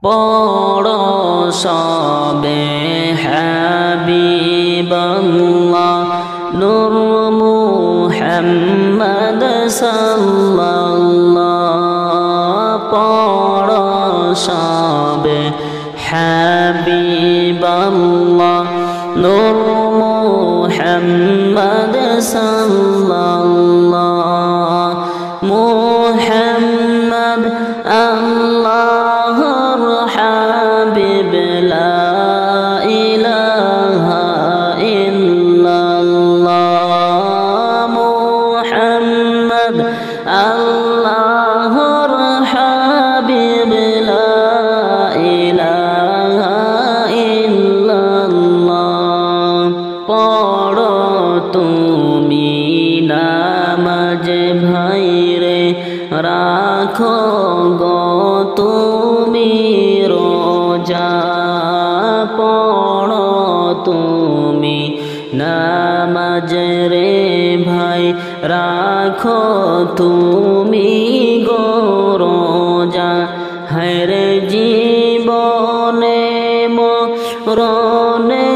পড়ো সবে হাবিবাল্লাহ নূর মুহাম্মদ সাল্লাল্লাহ পড়ো সবে হাবিবাল্লাহ নূর মুহাম্মদ সাল্লাল্লাহ মুহাম্মদ আল্লাহর হাবিব লা ইলাহা ইল্লাল্লাহ মুহাম্মদ আল্লাহর হাবিব লা ইলাহা ইল্লাল্লাহ পড়ো তুমি নামাজ ভাইরে রাখো গো তুমি রোজা পড়ো তুমি নামাজ রে ভাই রাখো তুমি গো রোজা হরে জীবনে মরণে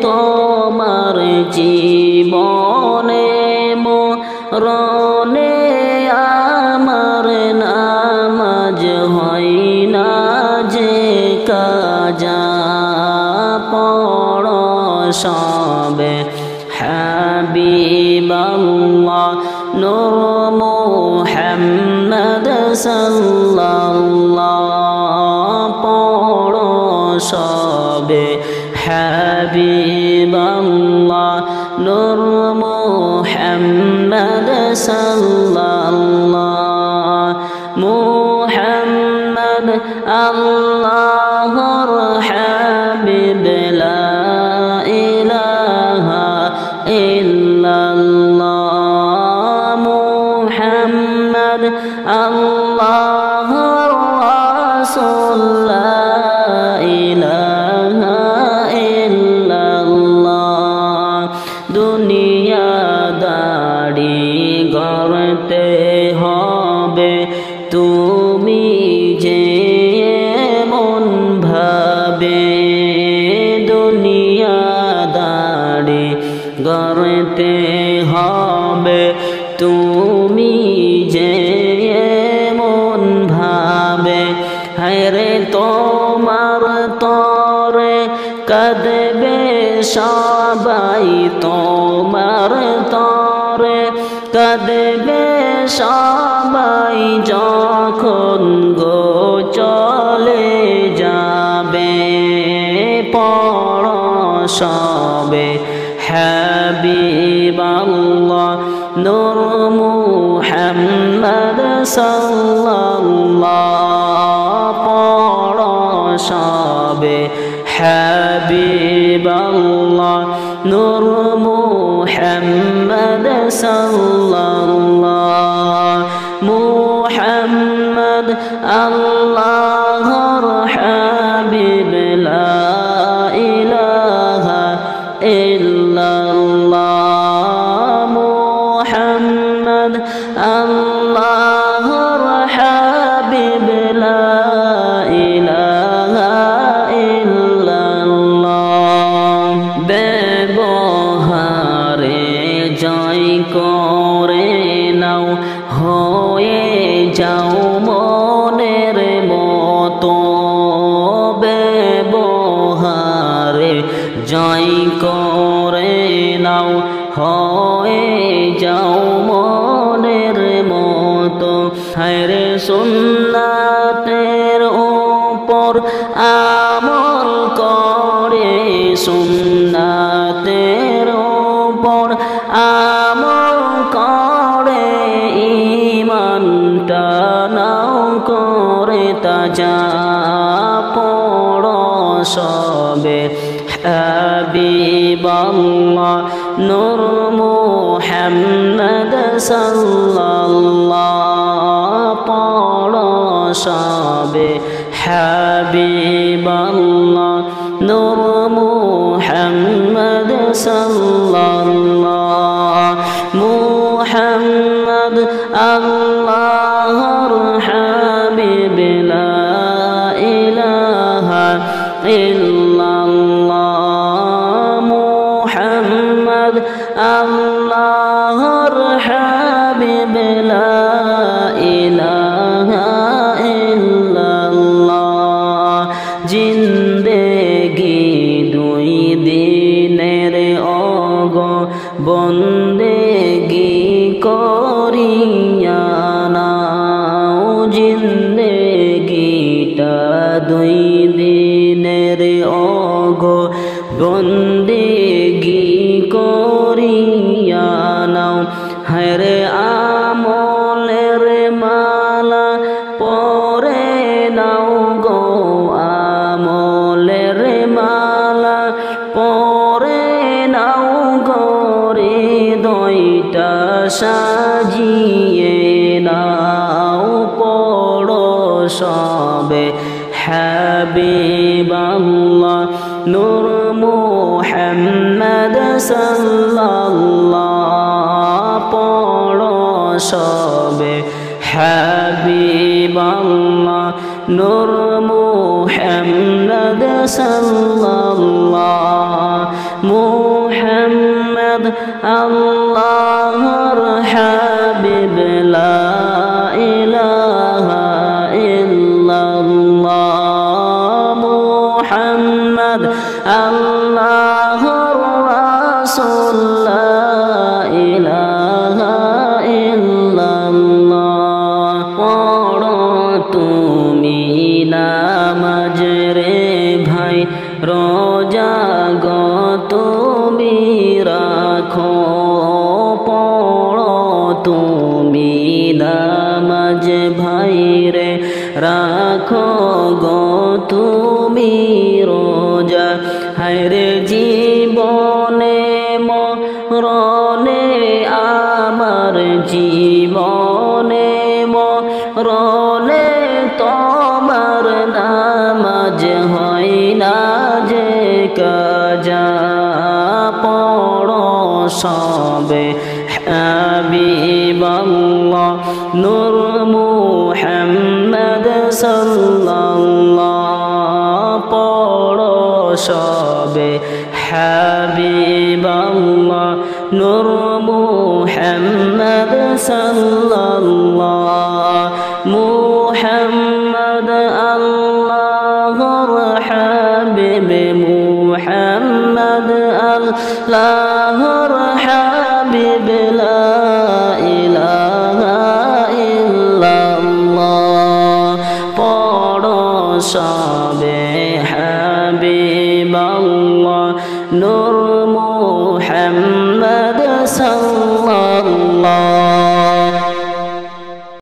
তোমার জীবনে মরণে আমার নামাজ হয় না যে কাজা পড়ো সবে হাবিবাল্লাহ নূর মুহাম্মদ সাল্লাল্লাহ পড়ো সবে হাবিবাল্লাহ নূর মুহাম্মদ সাল্লাল্লাহ মুহাম্মদ আল্লাহর হাবিব লা ইলাহা ইল্লাল্লাহ মুহাম্মদ আল্লাহর রাসূল লা ইলাহা ইল্লাল্লাহ দুনিয়াদারি গড়তে হবে তুমি যে মন ভাবে দুনিয়াদারি গড়তে হবে তুমি যে মন ভাবে হায়রে তোমার তরে কাঁদবে সবাই তোমার তরে কাঁদবে সবাই যখন গো চলে যাবে পড়ো সবে হাবিবাল্লাহ নূর মুহাম্মদ সাল্লাল্লাহ পড়ো সবে হাবিবাল্লাহ নূর মুহাম্মদ সাল্লাল্লাহ মুহাম্মদ আল্লাহর হাবিব লা ইলাহা ইল্লাল্লাহ মুহাম্মদ আল্লাহর হাবিব লা ইলাহা ইল্লাল্লাহ ব্যবহারে জয় করে নাও হয়ে যাও মনের মতো ব্যবহারে জয় করে নাও হয়ে যাও মনের মতো হরে সুন্নাতের উপর আমল করে সুন্নাতের উপর আমল করে ঈমানটা নাও করে তাজা পড়ো সবে হাবিবাল্লাহ নূর মুহাম্মদ সাল্লাল্লাহ পড়ো সবে হাবিবাল্লাহ নূর মুহাম্মদ সাল্লাল্লাহ মুহাম্মদ আল্লাহর হাবিব লা ইলাহা ইল্লাল্লাহ মুহাম্মদ আল্লাহর হাবিব লা ইলাহা ইল্লাল্লাহ জিন্দেগি দুই দিনের অগ বন্দেগি করিয়া নাও জিন্দেগিটা দুই দিনের অগ বন্দেগি করিয়া নাও হরে আমলের মালা পরে নাও গো আমলের মালা পরে নাও গো হৃদয়টা সাজিয়ে নাও পড়ো সবে হাবিবাল্লাহ নূর মুহাম্মদ সাল্লাল্লাহ পড়ো সবে হাবিবাল্লাহ নূর মুহাম্মদ সাল্লাল্লাহ মুহাম্মদ আল্লাহর হাবিব লা ইলাহা ইল্লাল্লাহ মুহাম্মদ আল্লাহর রাসূল লা ইলাহা ইল্লাল্লাহ পড়ো তুমি নামাজ রে ভাই রোজা গো তুমি রাখো পড়ো তুমি নামাজ ভাই রে রাখো গো তুমি রোজা হায়রে জীবনে মরণে আমার জীবনে মরণে তোমার নামাজ হয় না যে কাজা পড়ো সবে হাবিবাল্লাহ নূর মুহাম্মদ সাল্লাল্লাহ পড়ো সবে হাবিবাল্লাহ নূর মুহাম্মদ সাল্লাল্লাহ মুহাম্মদ আল্লাহর হাবিব মুহাম্মদ আল্লাহর হাবিব লা ইলাহা ইল্লাল্লাহ পড়ো সবে হাবিবাল্লাহ নূর